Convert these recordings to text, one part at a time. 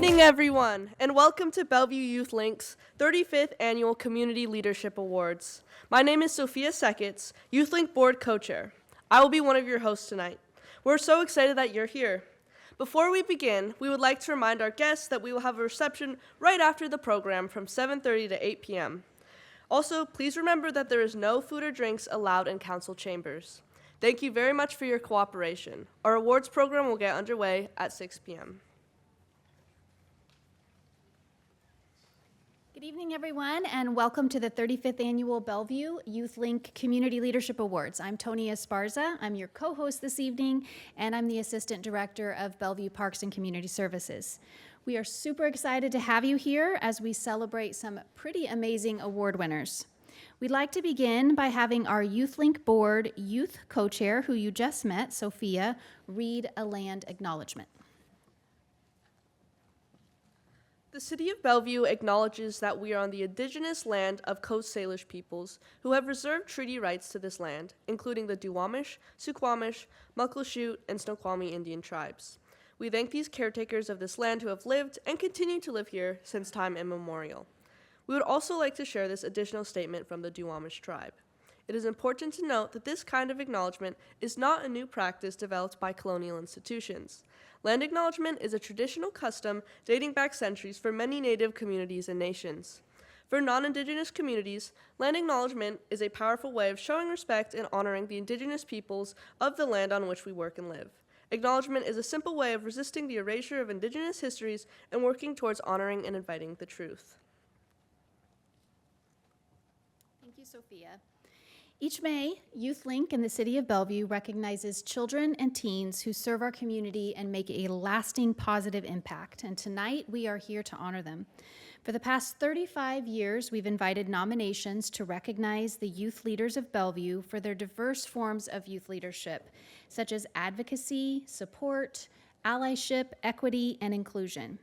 evening, everyone, and welcome to Bellevue Youth Link's 35th Annual Community Leadership Awards. My name is Sophia Sekitz, Youth Link Board Co-Chair. I will be one of your hosts tonight. We're so excited that you're here. Before we begin, we would like to remind our guests that we will have a reception right after the program from 7:30 to 8 p.m. Also, please remember that there is no food or drinks allowed in council chambers. Thank you very much for your cooperation. Our awards program will get underway at 6 p.m. Good evening, everyone, and welcome to the 35th Annual Bellevue Youth Link Community Leadership Awards. I'm Tony Esparza. I'm your co-host this evening, and I'm the Assistant Director of Bellevue Parks and Community Services. We are super excited to have you here as we celebrate some pretty amazing award winners. We'd like to begin by having our Youth Link Board Youth Co-Chair, who you just met, Sophia, read a land acknowledgement. The City of Bellevue acknowledges that we are on the indigenous land of Coast Salish peoples who have reserved treaty rights to this land, including the Duwamish, Suquamish, Muckleshoot, and Snoqualmie Indian tribes. We thank these caretakers of this land who have lived and continue to live here since time immemorial. We would also like to share this additional statement from the Duwamish tribe. It is important to note that this kind of acknowledgement is not a new practice developed by colonial institutions. Land acknowledgement is a traditional custom dating back centuries for many Native communities and nations. For non-Indigenous communities, land acknowledgement is a powerful way of showing respect and honoring the Indigenous peoples of the land on which we work and live. Acknowledgement is a simple way of resisting the erasure of Indigenous histories and working towards honoring and inviting the truth. Thank you, Sophia. Each May, Youth Link in the City of Bellevue recognizes children and teens who serve our community and make a lasting positive impact, and tonight we are here to honor them. For the past 35 years, we've invited nominations to recognize the youth leaders of Bellevue for their diverse forms of youth leadership, such as advocacy, support, allyship, equity, and inclusion.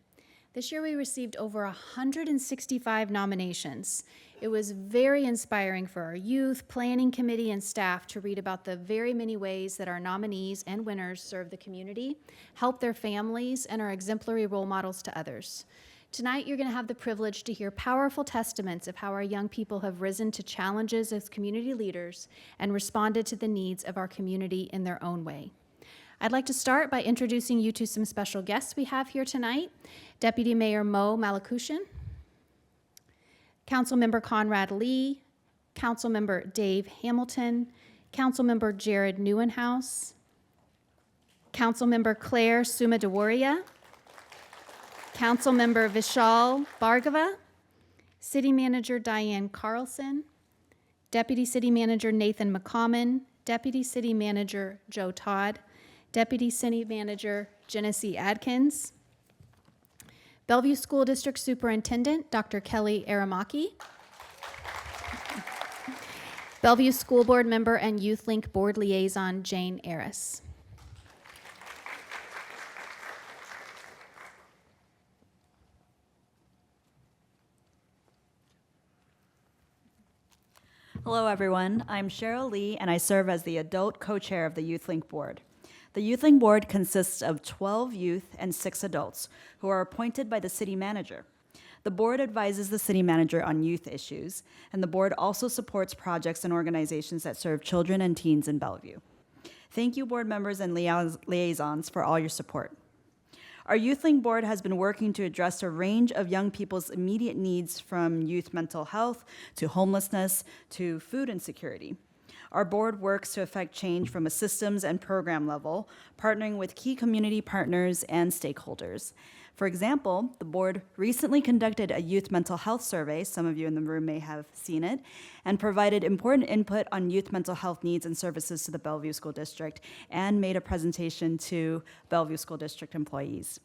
This year we received over 165 nominations. It was very inspiring for our youth, planning committee, and staff to read about the very many ways that our nominees and winners serve the community, help their families, and are exemplary role models to others. Tonight, you're going to have the privilege to hear powerful testaments of how our young people have risen to challenges as community leaders and responded to the needs of our community in their own way. I'd like to start by introducing you to some special guests we have here tonight. Deputy Mayor Mo Malakushin, Councilmember Conrad Lee, Councilmember Dave Hamilton, Councilmember Jared Neuenhouse, Councilmember Claire Sumadewaria, Councilmember Vishal Bhargava, City Manager Diane Carlson, Deputy City Manager Nathan McCommon, Deputy City Manager Joe Todd, Deputy City Manager Genesee Adkins, Bellevue School District Superintendent Dr. Kelly Aramaki, Bellevue School Board Member and Youth Link Board Liaison Jane Aris. Hello, everyone. I'm Cheryl Lee, and I serve as the adult co-chair of the Youth Link Board. The Youth Link Board consists of 12 youth and 6 adults who are appointed by the city manager. The board advises the city manager on youth issues, and the board also supports projects and organizations that serve children and teens in Bellevue. Thank you, board members and liaisons, for all your support. Our Youth Link Board has been working to address a range of young people's immediate needs, from youth mental health to homelessness to food insecurity. Our board works to effect change from a systems and program level, partnering with key community partners and stakeholders. For example, the board recently conducted a youth mental health survey, some of you in the room may have seen it, and provided important input on youth mental health needs and services to the Bellevue School District, and made a presentation to Bellevue School District employees.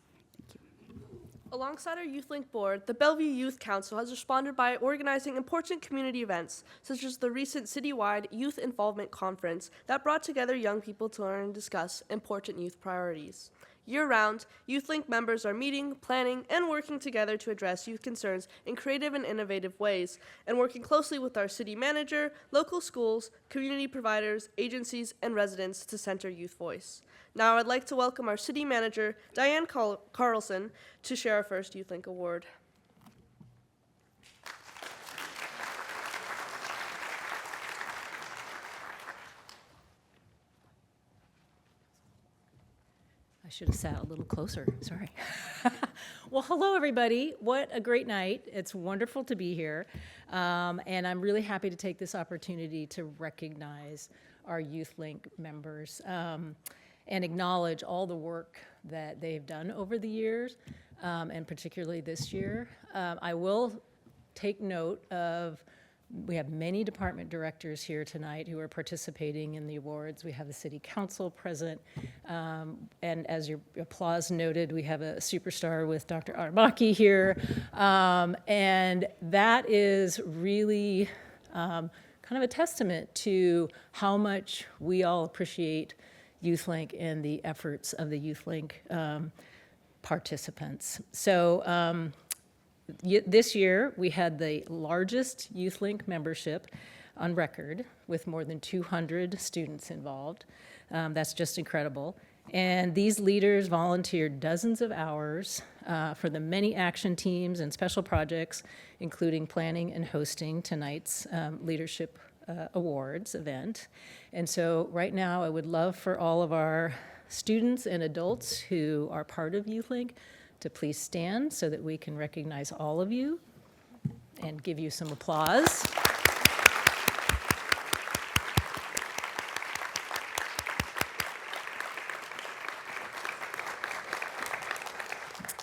Alongside our Youth Link Board, the Bellevue Youth Council has responded by organizing important community events, such as the recent citywide Youth Involvement Conference that brought together young people to learn and discuss important youth priorities. Year-round, YouthLink members are meeting, planning, and working together to address youth concerns in creative and innovative ways, and working closely with our city manager, local schools, community providers, agencies, and residents to center youth voice. Now I'd like to welcome our city manager, Diane Carlson, to share our first YouthLink Award. I should have sat a little closer, sorry. Well, hello, everybody. What a great night. It's wonderful to be here. And I'm really happy to take this opportunity to recognize our YouthLink members and acknowledge all the work that they've done over the years, and particularly this year. I will take note of we have many department directors here tonight who are participating in the awards. We have the city council present. And as your applause noted, we have a superstar with Dr. Armaki here. And that is really kind of a testament to how much we all appreciate YouthLink and the efforts of the YouthLink participants. So, this year, we had the largest YouthLink membership on record with more than 200 students involved. That's just incredible. And these leaders volunteered dozens of hours for the many action teams and special projects, including planning and hosting tonight's Leadership Awards event. And so right now, I would love for all of our students and adults who are part of YouthLink to please stand so that we can recognize all of you and give you some applause.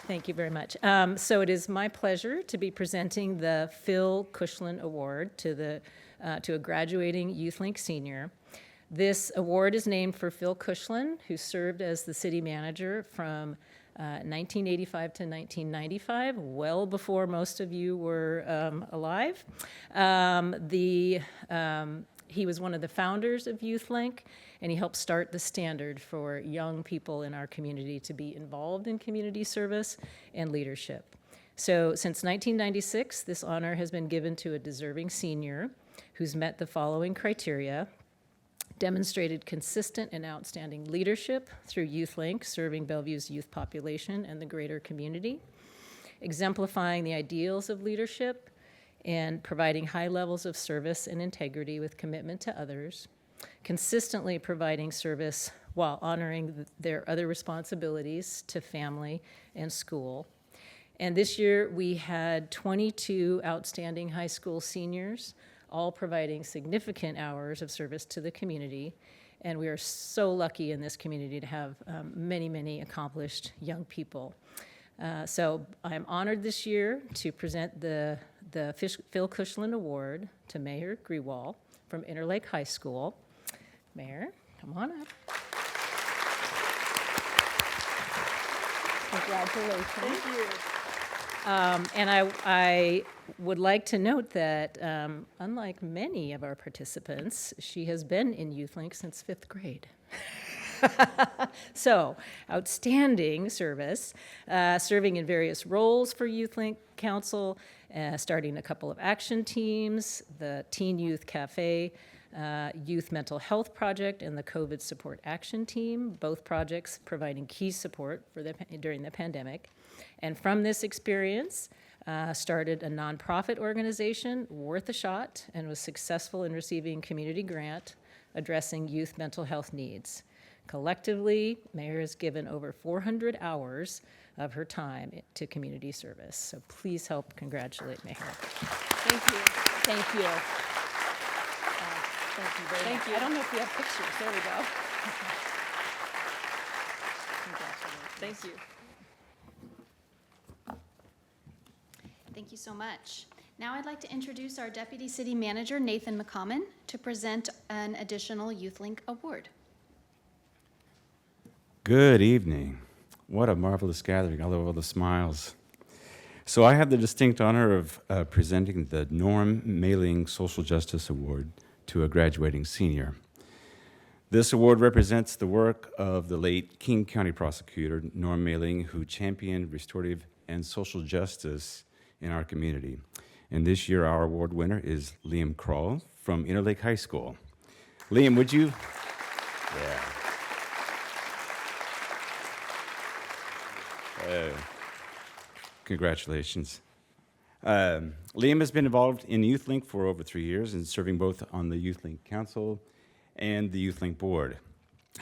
Thank you very much. So it is my pleasure to be presenting the Phil Cushlan Award to a graduating YouthLink senior. This award is named for Phil Cushlan, who served as the city manager from 1985 to 1995, well before most of you were alive. He was one of the founders of YouthLink, and he helped start the standard for young people in our community to be involved in community service and leadership. So since 1996, this honor has been given to a deserving senior who's met the following criteria: demonstrated consistent and outstanding leadership through YouthLink, serving Bellevue's youth population and the greater community, exemplifying the ideals of leadership, and providing high levels of service and integrity with commitment to others, consistently providing service while honoring their other responsibilities to family and school. And this year, we had 22 outstanding high school seniors, all providing significant hours of service to the community. And we are so lucky in this community to have many, many accomplished young people. So I'm honored this year to present the Phil Cushlan Award to Mayor Grewal from Interlake High School. Mayor, come on up. Congratulations. Thank you. And I would like to note that, unlike many of our participants, she has been in YouthLink since 5th grade. So, outstanding service, serving in various roles for YouthLink Council, starting a couple of action teams, the Teen Youth Cafe, Youth Mental Health Project, and the COVID Support Action Team, both projects providing key support for during the pandemic. And from this experience, started a nonprofit organization, Worth a Shot, and was successful in receiving community grant addressing youth mental health needs. Collectively, Mayor has given over 400 hours of her time to community service. So please help congratulate Mayor. Thank you. Thank you. Thank you very much. you. I don't know if we have pictures. There we go. Congratulations. Thank you. Thank you so much. Now I'd like to introduce our Deputy City Manager, Nathan McCommon, to present an additional YouthLink Award. Good evening. What a marvelous gathering, all of all the smiles. So I have the distinct honor of presenting the Norm Mailing Social Justice Award to a graduating senior. This award represents the work of the late King County prosecutor, Norm Mailing, who championed restorative and social justice in our community. And this year, our award winner is Liam Kroll from Interlake High School. Liam, would you? Yeah. Congratulations. Liam has been involved in YouthLink for over 3 years and serving both on the YouthLink Council and the YouthLink Board.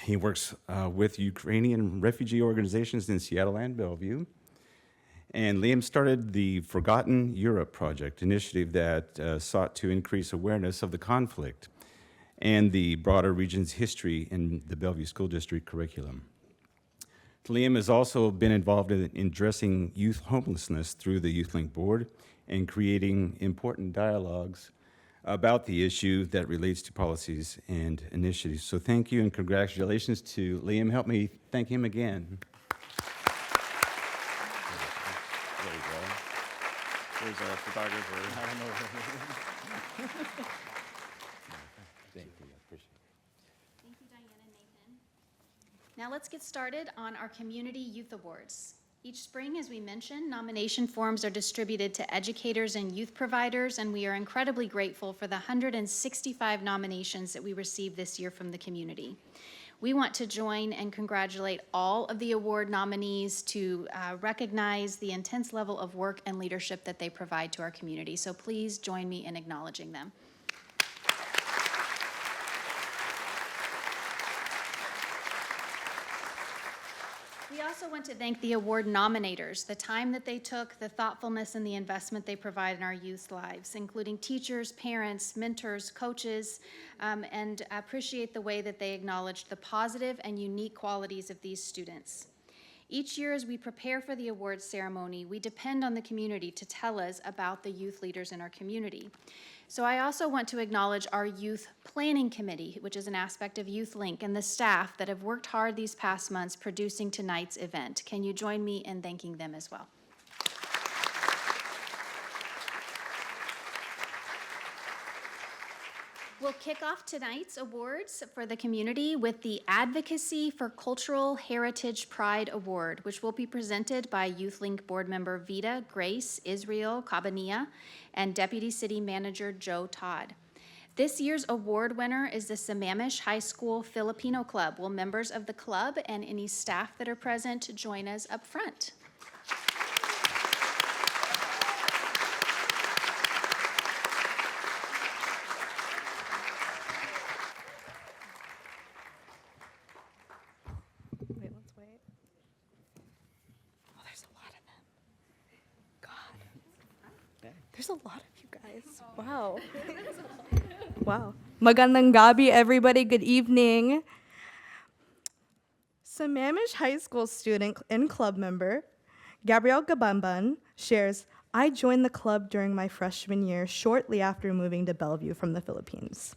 He works with Ukrainian refugee organizations in Seattle and Bellevue. And Liam started the Forgotten Europe Project initiative that sought to increase awareness of the conflict and the broader region's history in the Bellevue School District curriculum. Liam has also been involved in addressing youth homelessness through the YouthLink Board and creating important dialogues about the issue that relates to policies and initiatives. So thank you and congratulations to Liam. Help me thank him again. There you go. There's our photographer. I don't know. Thank you. I appreciate it. Thank you, Diane and Nathan. Now let's get started on our Community Youth Awards. Each spring, as we mentioned, nomination forms are distributed to educators and youth providers, and we are incredibly grateful for the 165 nominations that we received this year from the community. We want to join and congratulate all of the award nominees to recognize the intense level of work and leadership that they provide to our community. So please join me in acknowledging them. We also want to thank the award nominators, the time that they took, the thoughtfulness and the investment they provide in our youth's lives, including teachers, parents, mentors, coaches, and appreciate the way that they acknowledged the positive and unique qualities of these students. Each year as we prepare for the awards ceremony, we depend on the community to tell us about the youth leaders in our community. So I also want to acknowledge our Youth Planning Committee, which is an aspect of YouthLink, and the staff that have worked hard these past months producing tonight's event. Can you join me in thanking them as well? We'll kick off tonight's awards for the community with the Advocacy for Cultural Heritage Pride Award, which will be presented by YouthLink board member Vita Grace Israel Cabania and Deputy City Manager Joe Todd. This year's award winner is the Sammamish High School Filipino Club. Will members of the club and any staff that are present join us up front? Wait, let's wait. Oh, there's a lot of them. God. There's a lot of you guys. Wow. Wow. Magandang gabi, everybody. Good evening. Sammamish High School student and club member Gabrielle Gabamban shares, I joined the club during my freshman year shortly after moving to Bellevue from the Philippines.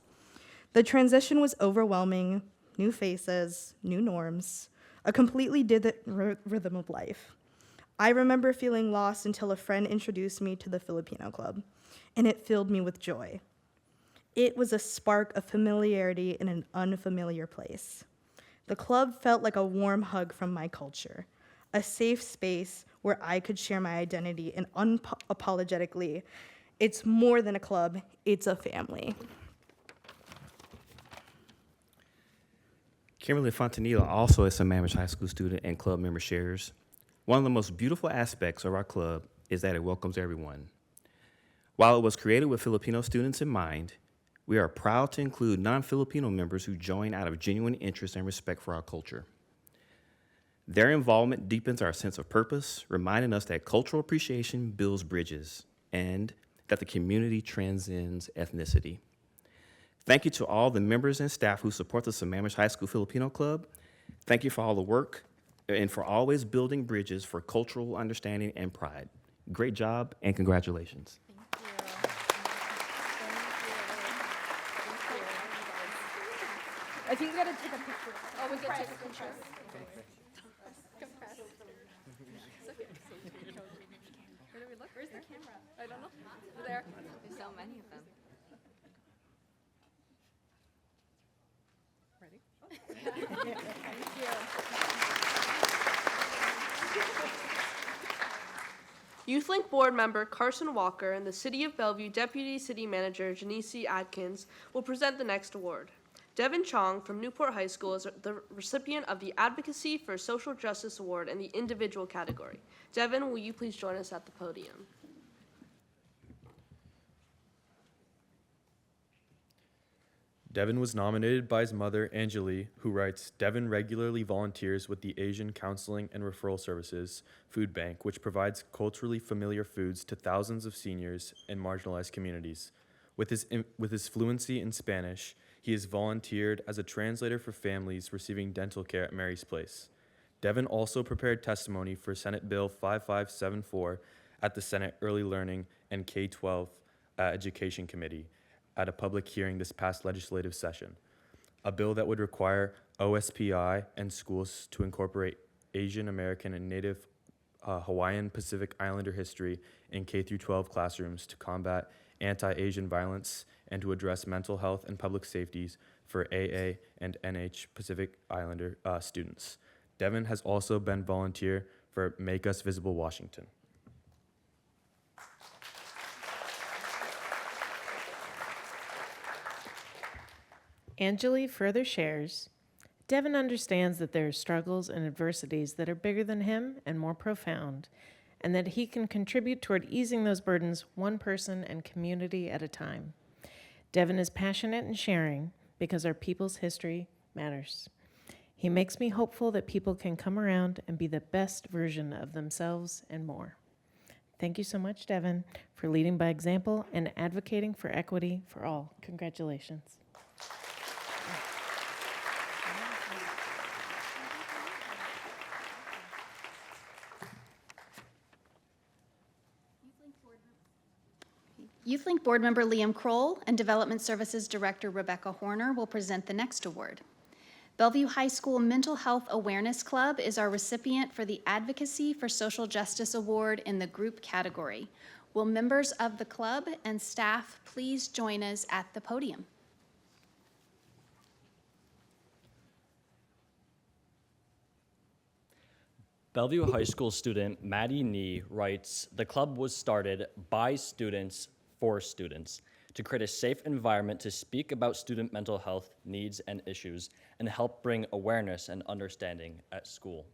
The transition was overwhelming, new faces, new norms, a completely different rhythm of life. I remember feeling lost until a friend introduced me to the Filipino club, and it filled me with joy. It was a spark of familiarity in an unfamiliar place. The club felt like a warm hug from my culture, a safe space where I could share my identity and unapologetically. It's more than a club, it's a family. Kimberly Fontanilla, also a Sammamish High School student and club member, shares, one of the most beautiful aspects of our club is that it welcomes everyone. While it was created with Filipino students in mind, we are proud to include non-Filipino members who join out of genuine interest and respect for our culture. Their involvement deepens our sense of purpose, reminding us that cultural appreciation builds bridges and that the community transcends ethnicity. Thank you to all the members and staff who support the Sammamish High School Filipino Club. Thank you for all the work and for always building bridges for cultural understanding and pride. Great job and congratulations. I think we gotta take a picture. Oh, we gotta take a picture. Where do we look? Where's the camera? I don't know. There. There's so many of them. Ready? Oh, YouthLink Board Member Carson Walker and the City of Bellevue Deputy City Manager Janice Adkins will present the next award. Devin Chong from Newport High School is the recipient of the Advocacy for Social Justice Award in the individual category. Devin, will you please join us at the podium? Devin was nominated by his mother, Anjali, who writes, Devin regularly volunteers with the Asian Counseling and Referral Services Food Bank, which provides culturally familiar foods to thousands of seniors in marginalized communities. With his fluency in Spanish, he has volunteered as a translator for families receiving dental care at Mary's Place. Devin also prepared testimony for Senate Bill 5574 at the Senate Early Learning and K-12 Education Committee at a public hearing this past legislative session, a bill that would require OSPI and schools to incorporate Asian American and Native Hawaiian Pacific Islander history in K-12 classrooms to combat anti-Asian violence and to address mental health and public safety for AA and NH Pacific Islander students. Devin has also been volunteer for Make Us Visible Washington. Anjali further shares, Devin understands that there are struggles and adversities that are bigger than him and more profound, and that he can contribute toward easing those burdens one person and community at a time. Devin is passionate in sharing because our people's history matters. He makes me hopeful that people can come around and be the best version of themselves and more. Thank you so much, Devin, for leading by example and advocating for equity for all. Congratulations. YouthLink Board Member Liam Kroll and Development Services Director Rebecca Horner will present the next award. Bellevue High School Mental Health Awareness Club is our recipient for the Advocacy for Social Justice Award in the group category. Will members of the club and staff please join us at the podium? Bellevue High School student Maddie Nee writes, the club was started by students for students to create a safe environment to speak about student mental health needs and issues and help bring awareness and understanding at school.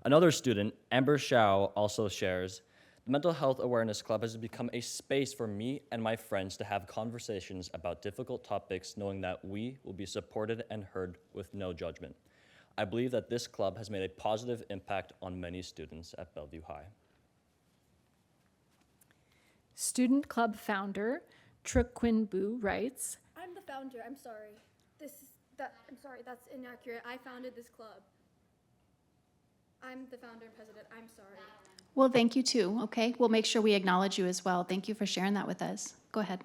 Another student, Amber Shao, also shares, the Mental Health Awareness Club has become a space for me and my friends to have conversations about difficult topics, knowing that we will be supported and heard with no judgment. I believe that this club has made a positive impact on many students at Bellevue High. Student club founder Truk Quinn Boo writes, I'm the founder, I'm sorry. I'm sorry, that's inaccurate. I founded this club. I'm the founder and president, I'm sorry. Well, thank you too, okay? We'll make sure we acknowledge you as well. Thank you for sharing that with us. Go ahead.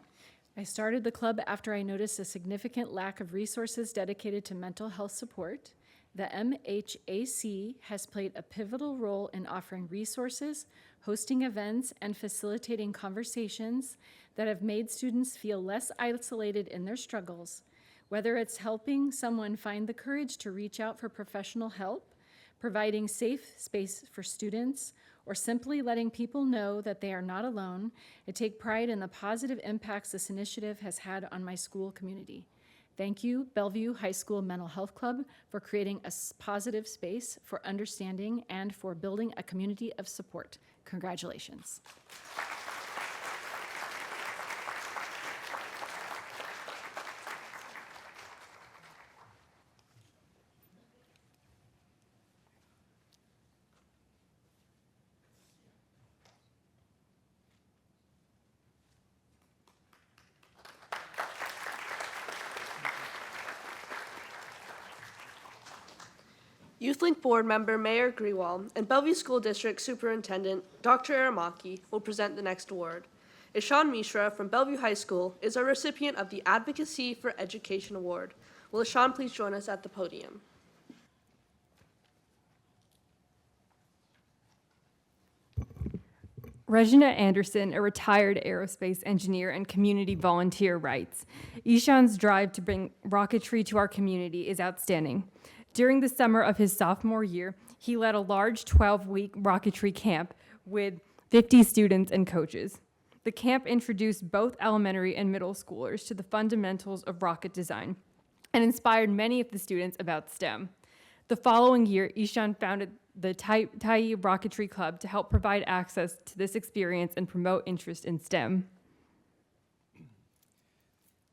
I started the club after I noticed a significant lack of resources dedicated to mental health support. The MHAC has played a pivotal role in offering resources, hosting events, and facilitating conversations that have made students feel less isolated in their struggles. Whether it's helping someone find the courage to reach out for professional help, providing safe space for students, or simply letting people know that they are not alone, I take pride in the positive impacts this initiative has had on my school community. Thank you, Bellevue High School Mental Health Club, for creating a positive space for understanding and for building a community of support. Congratulations. YouthLink Board Member Mayor Grewal and Bellevue School District Superintendent Dr. Aramaki will present the next award. Ishan Mishra from Bellevue High School is our recipient of the Advocacy for Education Award. Will Ishan please join us at the podium? Regina Anderson, a retired aerospace engineer and community volunteer, writes, Ishan's drive to bring rocketry to our community is outstanding. During the summer of his sophomore year, he led a large 12-week rocketry camp with 50 students and coaches. The camp introduced both elementary and middle schoolers to the fundamentals of rocket design and inspired many of the students about STEM. The following year, Ishan founded the Tai Rocketry Club to help provide access to this experience and promote interest in STEM.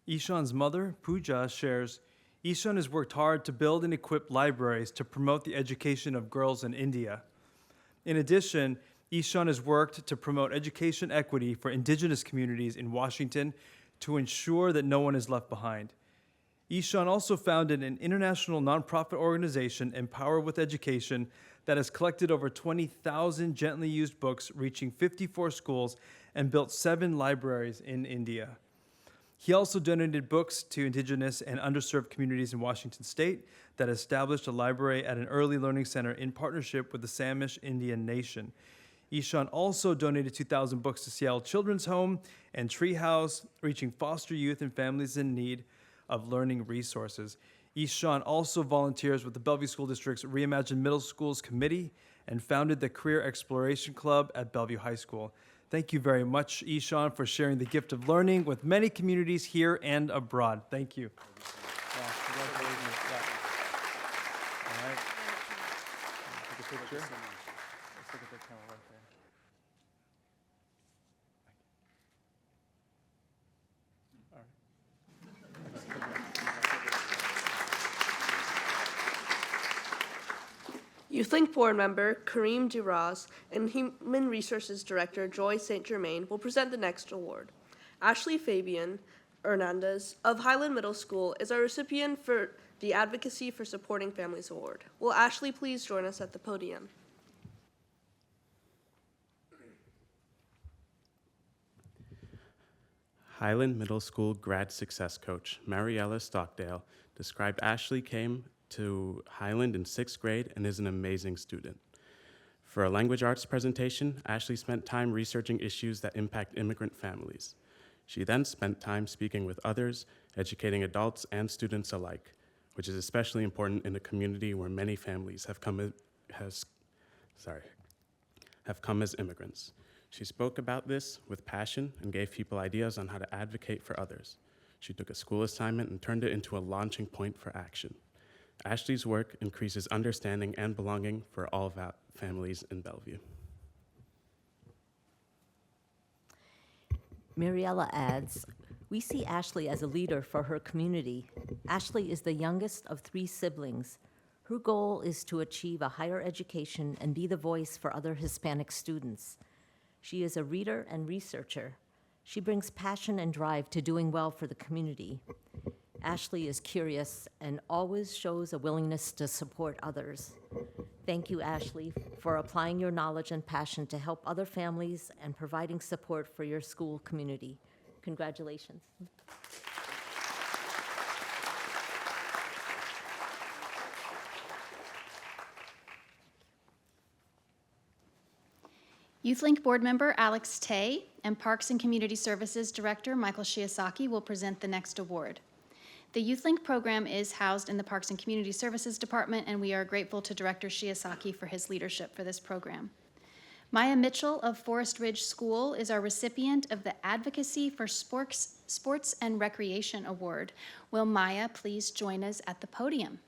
Ishan's mother, Pooja, shares, Ishan has worked hard to build and equip libraries to promote the education of girls in India. In addition, Ishan has worked to promote education equity for indigenous communities in Washington to ensure that no one is left behind. Ishan also founded an international nonprofit organization, Empower with Education, that has collected over 20,000 gently used books reaching 54 schools and built 7 libraries in India. He also donated books to indigenous and underserved communities in Washington state that established a library at an early learning center in partnership with the Samish Indian Nation. Ishan also donated 2,000 books to Seattle Children's Home and Treehouse, reaching foster youth and families in need of learning resources. Ishan also volunteers with the Bellevue School District's Reimagine Middle Schools Committee and founded the Career Exploration Club at Bellevue High School. Thank you very much, Ishan, for sharing the gift of learning with many communities here and abroad. Thank you. Yeah, congratulations. Yeah. All right. Take a picture. Let's look at the camera right there. YouthLink board member Kareem Duraz and Human Resources Director Joy St. Germain will present the next award. Ashley Fabian Hernandez of Highland Middle School is our recipient for the Advocacy for Supporting Families Award. Will Ashley please join us at the podium? Highland Middle School grad success coach Mariella Stockdale described Ashley came to Highland in 6th grade and is an amazing student. For a language arts presentation, Ashley spent time researching issues that impact immigrant families. She then spent time speaking with others, educating adults and students alike, which is especially important in a community where many families have come as immigrants. She spoke about this with passion and gave people ideas on how to advocate for others. She took a school assignment and turned it into a launching point for action. Ashley's work increases understanding and belonging for all families in Bellevue. Mariella adds, we see Ashley as a leader for her community. Ashley is the youngest of 3 siblings. Her goal is to achieve a higher education and be the voice for other Hispanic students. She is a reader and researcher. She brings passion and drive to doing well for the community. Ashley is curious and always shows a willingness to support others. Thank you, Ashley, for applying your knowledge and passion to help other families and providing support for your school community. Congratulations. YouthLink board member Alex Tay and Parks and Community Services Director Michael Shiosaki will present the next award. The YouthLink program is housed in the Parks and Community Services Department, and we are grateful to Director Shiosaki for his leadership for this program. Maya Mitchell of Forest Ridge School is our recipient of the Advocacy for Sports and Recreation Award. Will Maya please join us at the podium?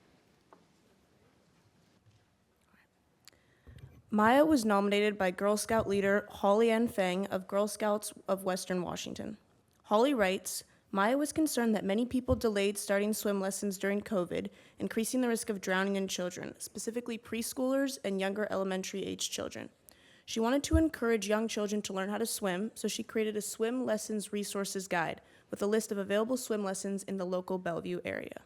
Maya was nominated by Girl Scout leader Holly Ann Feng of Girl Scouts of Western Washington. Holly writes, Maya was concerned that many people delayed starting swim lessons during COVID, increasing the risk of drowning in children, specifically preschoolers and younger elementary-age children. She wanted to encourage young children to learn how to swim, so she created a swim lessons resources guide with a list of available swim lessons in the local Bellevue area.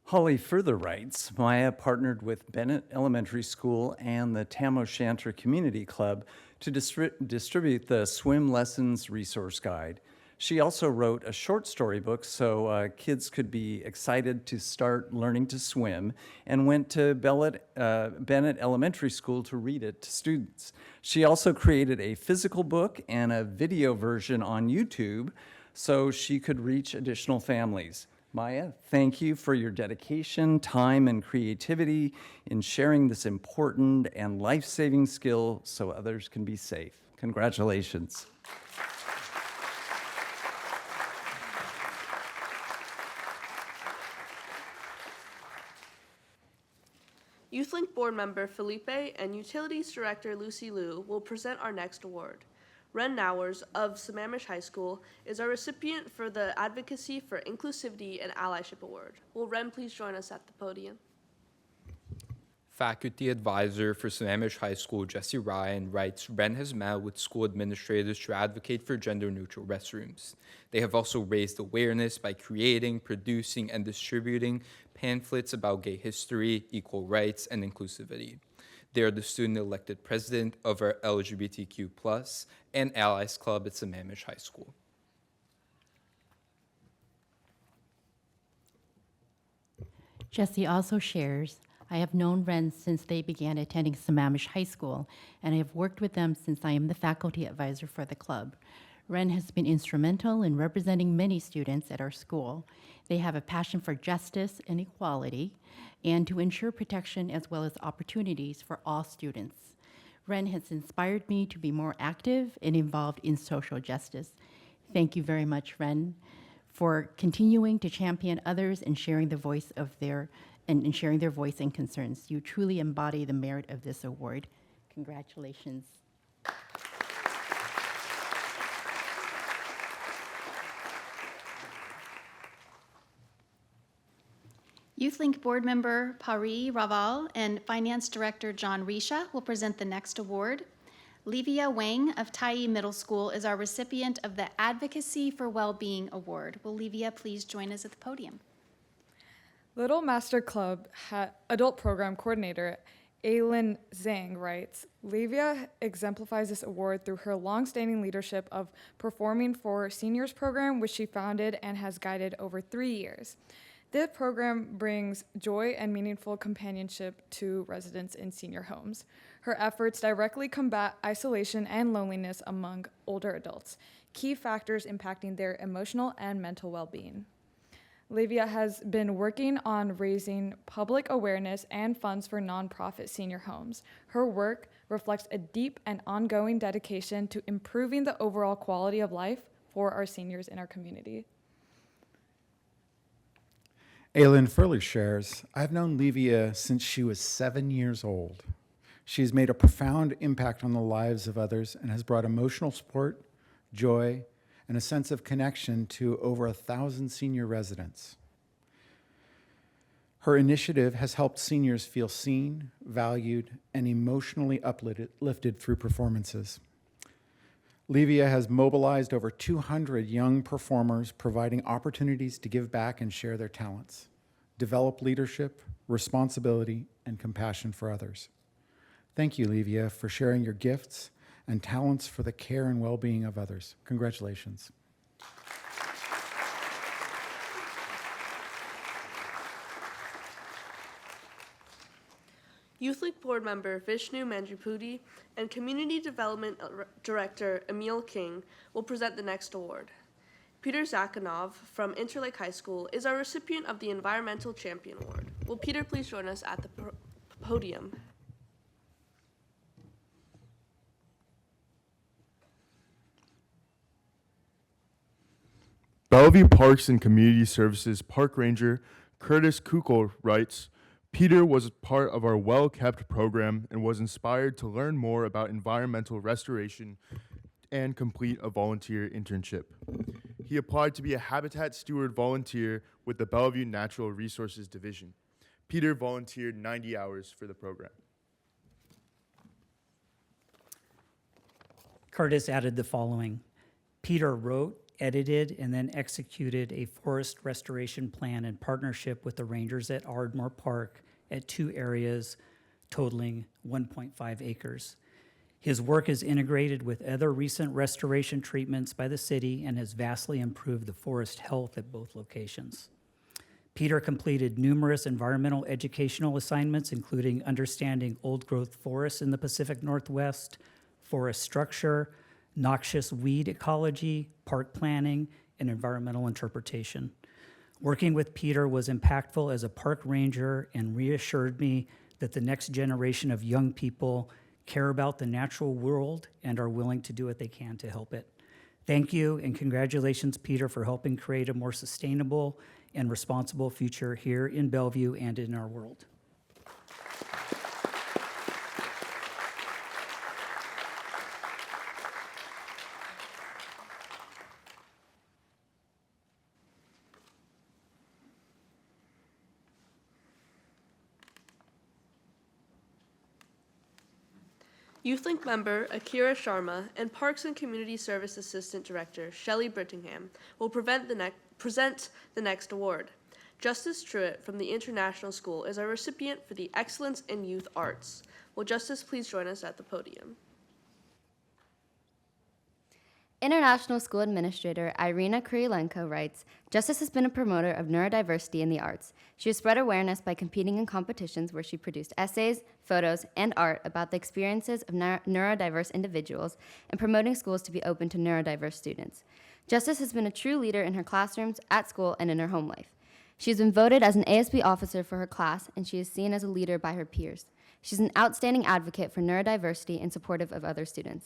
Holly further writes, Maya partnered with Bennett Elementary School and the Tam O'Shanter Community Club to distribute the Swim Lessons Resource Guide. She also wrote a short story book so kids could be excited to start learning to swim, and went to Bennett Elementary School to read it to students. She also created a physical book and a video version on YouTube so she could reach additional families. Maya, thank you for your dedication, time, and creativity in sharing this important and life-saving skill so others can be safe. Congratulations. YouthLink board member Felipe and Utilities Director Lucy Liu will present our next award. Ren Nowers of Sammamish High School is our recipient for the Advocacy for Inclusivity and Allyship Award. Will Ren please join us at the podium? Faculty advisor for Sammamish High School, Jesse Ryan, writes, Ren has met with school administrators to advocate for gender-neutral restrooms. They have also raised awareness by creating, producing, and distributing pamphlets about gay history, equal rights, and inclusivity. They are the student-elected president of our LGBTQ+ and Allies Club at Sammamish High School. Jesse also shares, I have known Ren since they began attending Sammamish High School, and I have worked with them since I am the faculty advisor for the club. Ren has been instrumental in representing many students at our school. They have a passion for justice and equality, and to ensure protection as well as opportunities for all students. Ren has inspired me to be more active and involved in social justice. Thank you very much, Ren, for continuing to champion others and sharing the voice of their voice and concerns. You truly embody the merit of this award. Congratulations. YouthLink board member Pari Raval and Finance Director John Risha will present the next award. Livia Wang of Tyee Middle School is our recipient of the Advocacy for Wellbeing Award. Will Livia please join us at the podium? Little Master Club Adult Program Coordinator Aylin Zhang writes, Livia exemplifies this award through her longstanding leadership of Performing for Seniors program, which she founded and has guided over 3 years. This program brings joy and meaningful companionship to residents in senior homes. Her efforts directly combat isolation and loneliness among older adults, key factors impacting their emotional and mental well-being. Livia has been working on raising public awareness and funds for nonprofit senior homes. Her work reflects a deep and ongoing dedication to improving the overall quality of life for our seniors in our community. Aylin Furler shares, I've known Livia since she was 7 years old. She has made a profound impact on the lives of others and has brought emotional support, joy, and a sense of connection to over 1,000 senior residents. Her initiative has helped seniors feel seen, valued, and emotionally uplifted through performances. Livia has mobilized over 200 young performers, providing opportunities to give back and share their talents, develop leadership, responsibility, and compassion for others. Thank you, Livia, for sharing your gifts and talents for the care and well-being of others. Congratulations. YouthLink board member Vishnu Manjupudi and Community Development Director Emil King will present the next award. Peter Zakhanov from Interlake High School is our recipient of the Environmental Champion Award. Will Peter please join us at the podium? Bellevue Parks and Community Services Park Ranger Curtis Kukol writes, Peter was part of our well-kept program and was inspired to learn more about environmental restoration and complete a volunteer internship. He applied to be a Habitat Steward volunteer with the Bellevue Natural Resources Division. Peter volunteered 90 hours for the program. Curtis added the following. Peter wrote, edited, and then executed a forest restoration plan in partnership with the rangers at Ardmore Park at 2 areas totaling 1.5 acres. His work is integrated with other recent restoration treatments by the city and has vastly improved the forest health at both locations. Peter completed numerous environmental educational assignments, including understanding old-growth forests in the Pacific Northwest, forest structure, noxious weed ecology, park planning, and environmental interpretation. Working with Peter was impactful as a park ranger and reassured me that the next generation of young people care about the natural world and are willing to do what they can to help it. Thank you and congratulations, Peter, for helping create a more sustainable and responsible future here in Bellevue and in our world. YouthLink member Akira Sharma and Parks and Community Service Assistant Director Shelley Brittingham will present the next award. Justice Truitt from the International School is our recipient for the Excellence in Youth Arts. Will Justice please join us at the podium? International School Administrator Irina Kurilenko writes, Justice has been a promoter of neurodiversity in the arts. She has spread awareness by competing in competitions where she produced essays, photos, and art about the experiences of neurodiverse individuals and promoting schools to be open to neurodiverse students. Justice has been a true leader in her classrooms, at school, and in her home life. She has been voted as an ASB officer for her class, and she is seen as a leader by her peers. She's an outstanding advocate for neurodiversity and supportive of other students.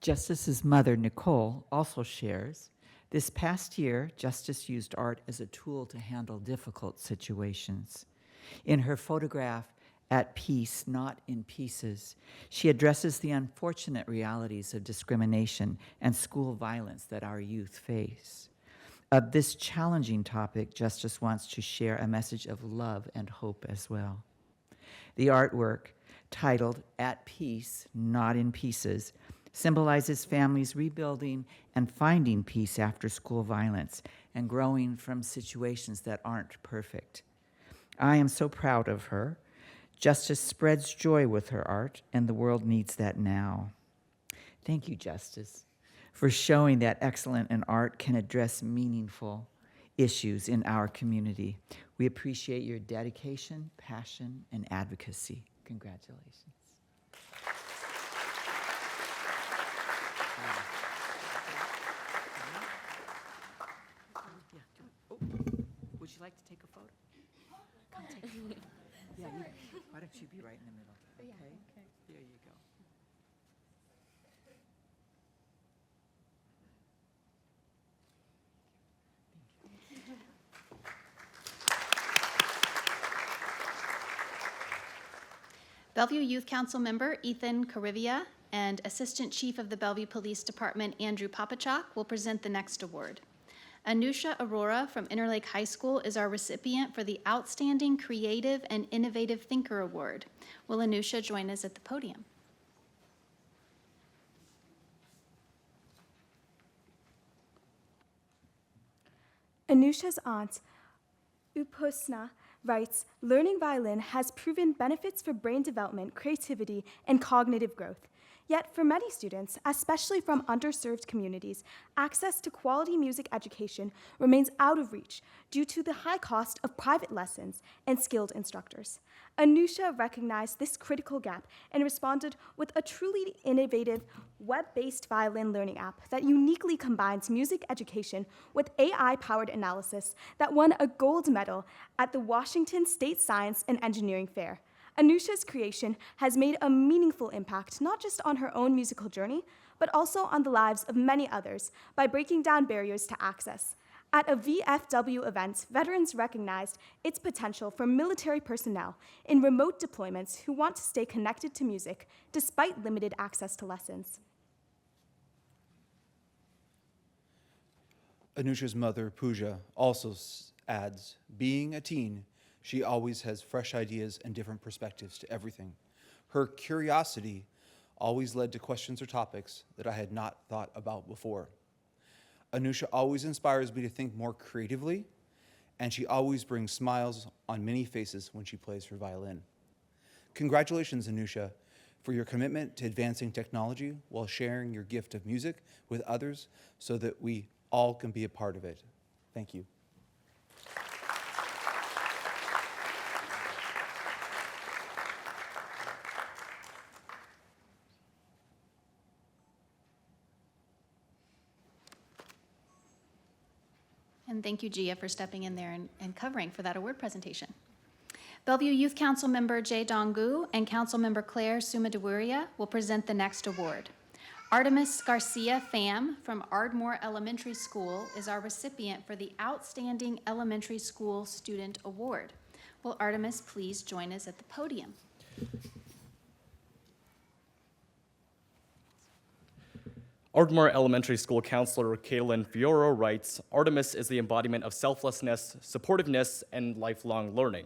Justice's mother, Nicole, also shares, this past year, Justice used art as a tool to handle difficult situations. In her photograph, At Peace, Not in Pieces, she addresses the unfortunate realities of discrimination and school violence that our youth face. Of this challenging topic, Justice wants to share a message of love and hope as well. The artwork, titled At Peace, Not in Pieces, symbolizes families rebuilding and finding peace after school violence and growing from situations that aren't perfect. I am so proud of her. Justice spreads joy with her art, and the world needs that now. Thank you, Justice, for showing that excellence in art can address meaningful issues in our community. We appreciate your dedication, passion, and advocacy. Congratulations. Would you like to take a photo? Come take a photo. Yeah, why don't you be right in the middle? Okay? Okay. There you go. Bellevue Youth Council member Ethan Carivia and Assistant Chief of the Bellevue Police Department Andrew Papachak will present the next award. Anusha Arora from Interlake High School is our recipient for the Outstanding Creative and Innovative Thinker Award. Will Anusha join us at the podium? Anusha's aunt, Upasna, writes, learning violin has proven benefits for brain development, creativity, and cognitive growth. Yet for many students, especially from underserved communities, access to quality music education remains out of reach due to the high cost of private lessons and skilled instructors. Anusha recognized this critical gap and responded with a truly innovative web-based violin learning app that uniquely combines music education with AI-powered analysis that won a gold medal at the Washington State Science and Engineering Fair. Anusha's creation has made a meaningful impact not just on her own musical journey, but also on the lives of many others by breaking down barriers to access. At a VFW event, veterans recognized its potential for military personnel in remote deployments who want to stay connected to music despite limited access to lessons. Anusha's mother, Pooja, also adds, being a teen, she always has fresh ideas and different perspectives to everything. Her curiosity always led to questions or topics that I had not thought about before. Anusha always inspires me to think more creatively, and she always brings smiles on many faces when she plays her violin. Congratulations, Anusha. for your commitment to advancing technology while sharing your gift of music with others so that we all can be a part of it. Thank you. And thank you, Gia, for stepping in there and covering for that award presentation. Bellevue Youth Council member Jay Dongu and Council member Claire Sumadewuria will present the next award. Artemis Garcia Pham from Ardmore Elementary School is our recipient for the Outstanding Elementary School Student Award. Will Artemis please join us at the podium? Ardmore Elementary School counselor Kaylin Fioro writes, Artemis is the embodiment of selflessness, supportiveness, and lifelong learning.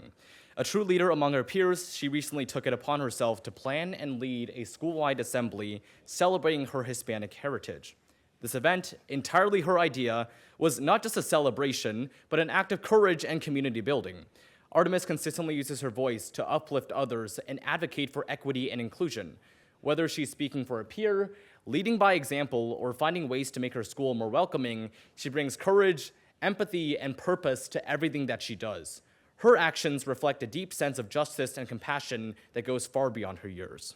A true leader among her peers, she recently took it upon herself to plan and lead a school-wide assembly celebrating her Hispanic heritage. This event, entirely her idea, was not just a celebration, but an act of courage and community building. Artemis consistently uses her voice to uplift others and advocate for equity and inclusion. Whether she's speaking for a peer, leading by example, or finding ways to make her school more welcoming, she brings courage, empathy, and purpose to everything that she does. Her actions reflect a deep sense of justice and compassion that goes far beyond her years.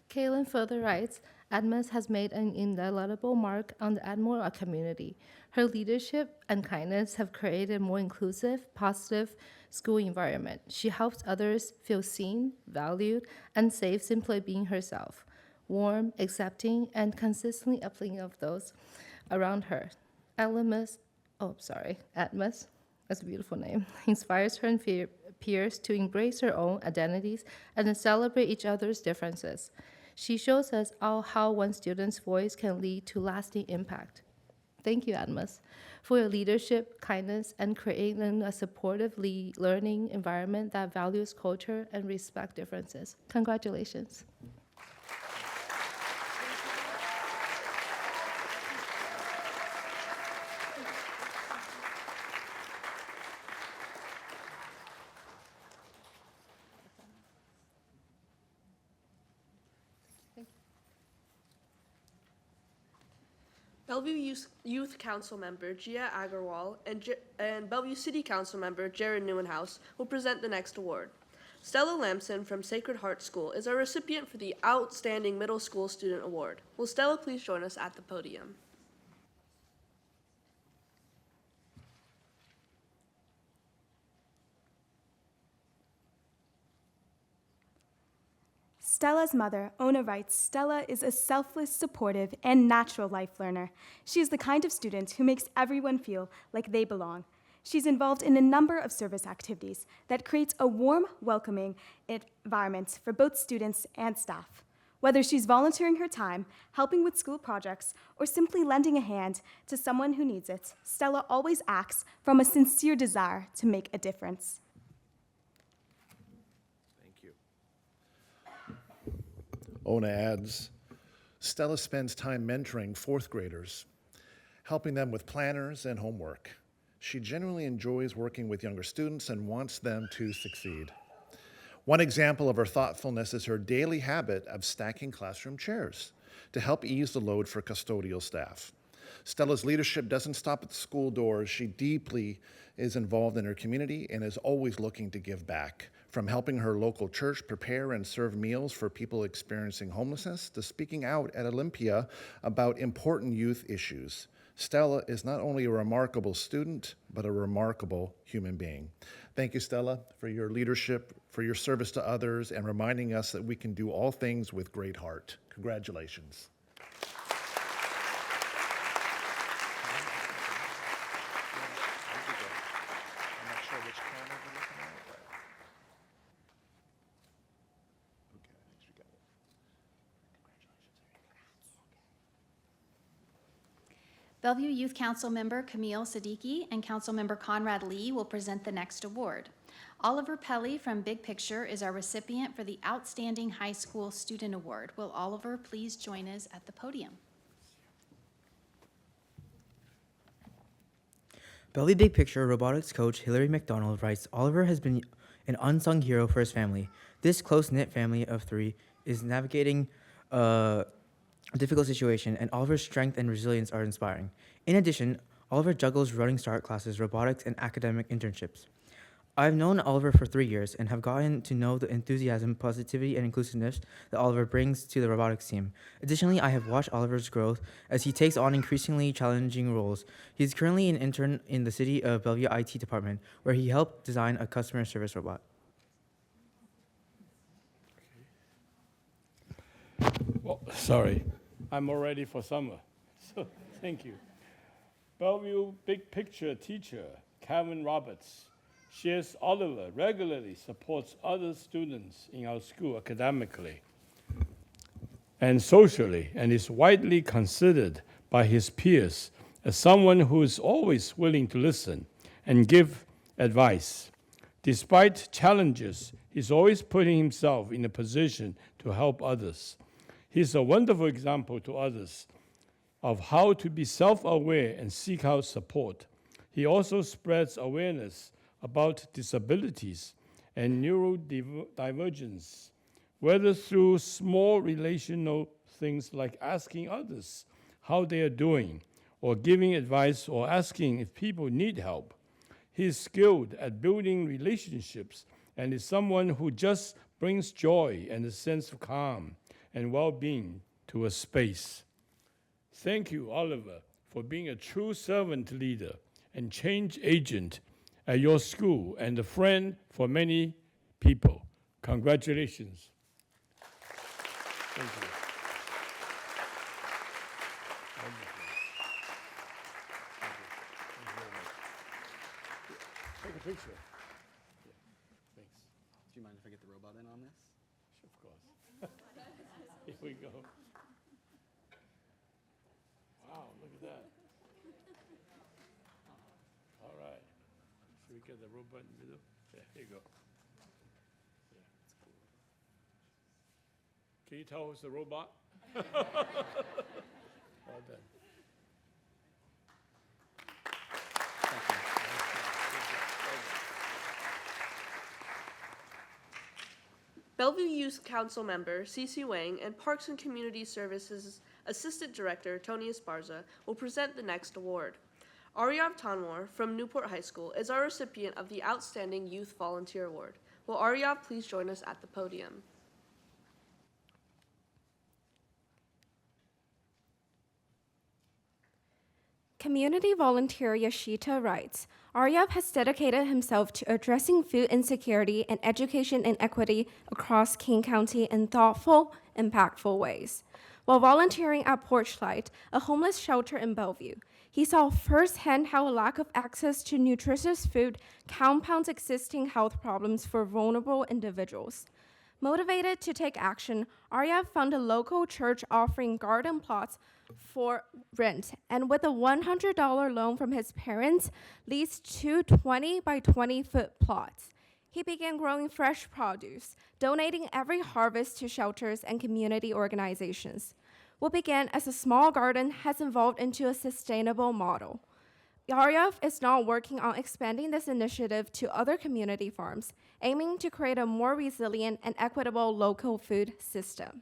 Kaylin further writes, Artemis has made an indelible mark on the Ardmore community. Her leadership and kindness have created a more inclusive, positive school environment. She helps others feel seen, valued, and safe simply being herself, warm, accepting, and consistently uplifting of those around her. Artemis, that's a beautiful name, inspires her and peers to embrace their own identities and to celebrate each other's differences. She shows us all how one student's voice can lead to lasting impact. Thank you, Artemis, for your leadership, kindness, and creating a supportive learning environment that values culture and respect differences. Congratulations. Bellevue Youth Council member Gia Agarwal and Bellevue City Council member Jared Neuenhouse will present the next award. Stella Lamson from Sacred Heart School is our recipient for the Outstanding Middle School Student Award. Will Stella please join us at the podium? Stella's mother, Ona, writes, Stella is a selfless, supportive, and natural life learner. She is the kind of student who makes everyone feel like they belong. She's involved in a number of service activities that creates a warm, welcoming environment for both students and staff. Whether she's volunteering her time, helping with school projects, or simply lending a hand to someone who needs it, Stella always acts from a sincere desire to make a difference. Ona adds, Stella spends time mentoring fourth graders, helping them with planners and homework. She genuinely enjoys working with younger students and wants them to succeed. One example of her thoughtfulness is her daily habit of stacking classroom chairs to help ease the load for custodial staff. Stella's leadership doesn't stop at the school doors. She deeply is involved in her community and is always looking to give back. From helping her local church prepare and serve meals for people experiencing homelessness to speaking out at Olympia about important youth issues. Stella is not only a remarkable student, but a remarkable human being. Thank you, Stella, for your leadership, for your service to others, and reminding us that we can do all things with great heart. Congratulations. Bellevue Youth Council member Camille Siddiqui and Council member Conrad Lee will present the next award. Oliver Pelly from Big Picture is our recipient for the Outstanding High School Student Award. Will Oliver please join us at the podium? Bellevue Big Picture robotics coach Hillary McDonald writes, Oliver has been an unsung hero for his family. This close-knit family of three is navigating a difficult situation, and Oliver's strength and resilience are inspiring. In addition, Oliver juggles running start classes, robotics, and academic internships. I've known Oliver for 3 years and have gotten to know the enthusiasm, positivity, and inclusiveness that Oliver brings to the robotics team. Additionally, I have watched Oliver's growth as he takes on increasingly challenging roles. He is currently an intern in the City of Bellevue IT department, where he helped design a customer service robot. Well, sorry, I'm all ready for summer, so thank you. Bellevue Big Picture teacher Kevin Roberts shares Oliver regularly supports other students in our school academically and socially, and is widely considered by his peers as someone who is always willing to listen and give advice. Despite challenges, he's always putting himself in a position to help others. He's a wonderful example to others of how to be self-aware and seek out support. He also spreads awareness about disabilities and neurodivergence, whether through small relational things like asking others how they are doing, or giving advice or asking if people need help. He is skilled at building relationships and is someone who just brings joy and a sense of calm and well-being to a space. Thank you, Oliver, for being a true servant leader and change agent at your school and a friend for many people. Congratulations. Thank you. Take a picture. Yeah, thanks. Do you mind if I get the robot in on this? Of course. Here we go. Wow, look at that. All right. Should we get the robot in the middle? Yeah, here you go. Yeah, that's cool. Can you tell who's the robot? Well done. Bellevue Youth Council member Cece Wang and Parks and Community Services Assistant Director Tony Esparza will present the next award. Aryav Tanwar from Newport High School is our recipient of the Outstanding Youth Volunteer Award. Will Aryav please join us at the podium? Community volunteer Yashita writes, Aryav has dedicated himself to addressing food insecurity and education inequity across King County in thoughtful, impactful ways. While volunteering at Porchlight, a homeless shelter in Bellevue, he saw firsthand how a lack of access to nutritious food compounds existing health problems for vulnerable individuals. Motivated to take action, Aryav found a local church offering garden plots for rent, and with a $100 loan from his parents, leased two 20 by 20 foot plots. He began growing fresh produce, donating every harvest to shelters and community organizations. What began as a small garden has evolved into a sustainable model. Aryav is now working on expanding this initiative to other community farms, aiming to create a more resilient and equitable local food system.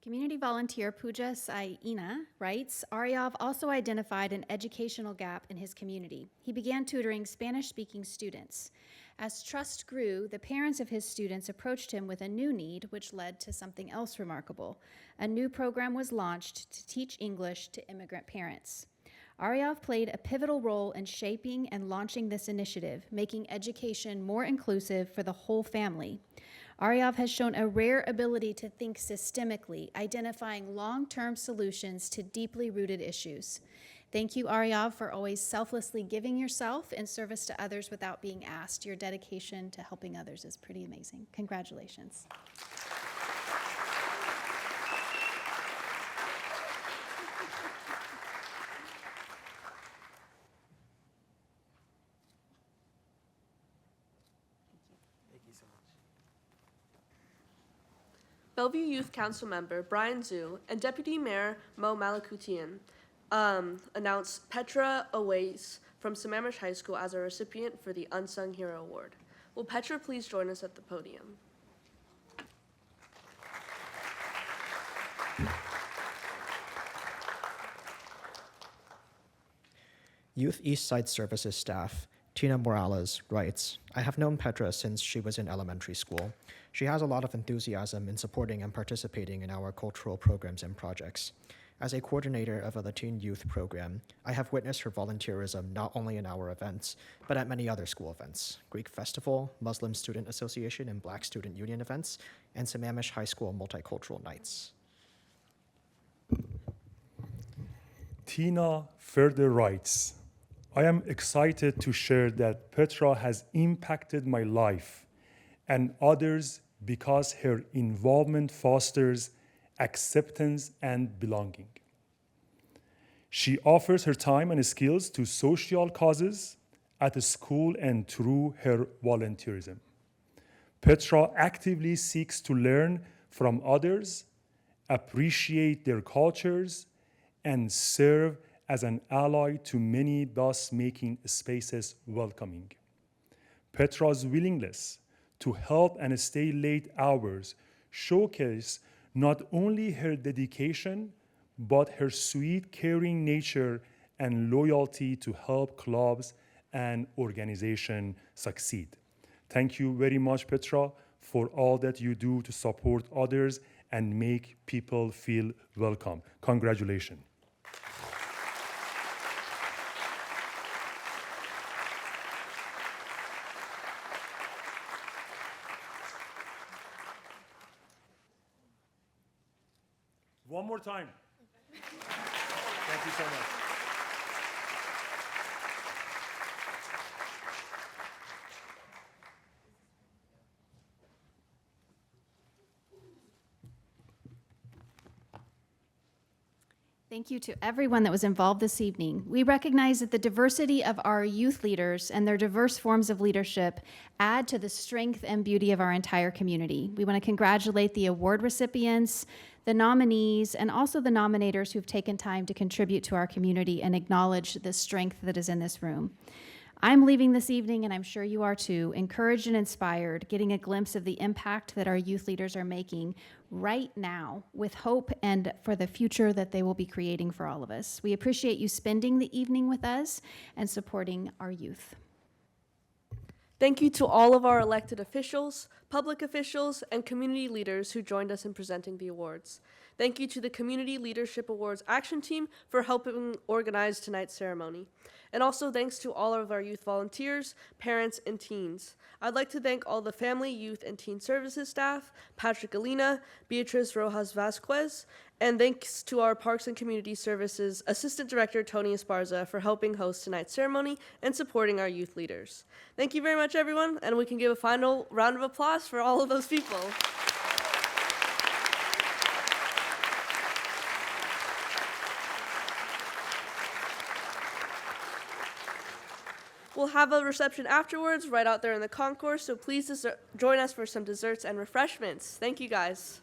Community volunteer Pooja Saina writes, Aryav also identified an educational gap in his community. He began tutoring Spanish-speaking students. As trust grew, the parents of his students approached him with a new need, which led to something else remarkable. A new program was launched to teach English to immigrant parents. Aryav played a pivotal role in shaping and launching this initiative, making education more inclusive for the whole family. Aryav has shown a rare ability to think systemically, identifying long-term solutions to deeply rooted issues. Thank you, Aryav, for always selflessly giving yourself in service to others without being asked. Your dedication to helping others is pretty amazing. Congratulations. Bellevue Youth Council member Brian Zhu and Deputy Mayor Mo Malakutian announced Petra Awais from Sammamish High School as a recipient for the Unsung Hero Award. Will Petra please join us at the podium? Youth East Side Services staff, Tina Morales, writes, I have known Petra since she was in elementary school. She has a lot of enthusiasm in supporting and participating in our cultural programs and projects. As a coordinator of a Latin youth program, I have witnessed her volunteerism not only in our events, but at many other school events, Greek Festival, Muslim Student Association and Black Student Union events, and Sammamish High School Multicultural Nights. Tina further writes, I am excited to share that Petra has impacted my life and others because her involvement fosters acceptance and belonging. She offers her time and skills to social causes at the school and through her volunteerism. Petra actively seeks to learn from others, appreciate their cultures, and serve as an ally to many, thus making spaces welcoming. Petra's willingness to help and stay late hours showcase not only her dedication, but her sweet, caring nature and loyalty to help clubs and organizations succeed. Thank you very much, Petra, for all that you do to support others and make people feel welcome. Congratulations. One more time. Thank you so much. Thank you to everyone that was involved this evening. We recognize that the diversity of our youth leaders and their diverse forms of leadership add to the strength and beauty of our entire community. We want to congratulate the award recipients, the nominees, and also the nominators who've taken time to contribute to our community and acknowledge the strength that is in this room. I'm leaving this evening, and I'm sure you are too, encouraged and inspired, getting a glimpse of the impact that our youth leaders are making right now with hope and for the future that they will be creating for all of us. We appreciate you spending the evening with us and supporting our youth. Thank you to all of our elected officials, public officials, and community leaders who joined us in presenting the awards. Thank you to the Community Leadership Awards Action Team for helping organize tonight's ceremony. And also thanks to all of our youth volunteers, parents, and teens. I'd like to thank all the Family, Youth, and Teen Services staff, Patrick Alina, Beatriz Rojas Vasquez, and thanks to our Parks and Community Services Assistant Director, Tony Esparza, for helping host tonight's ceremony and supporting our youth leaders. Thank you very much, everyone, and we can give a final round of applause for all of those people. We'll have a reception afterwards right out there in the concourse, so please join us for some desserts and refreshments. Thank you, guys.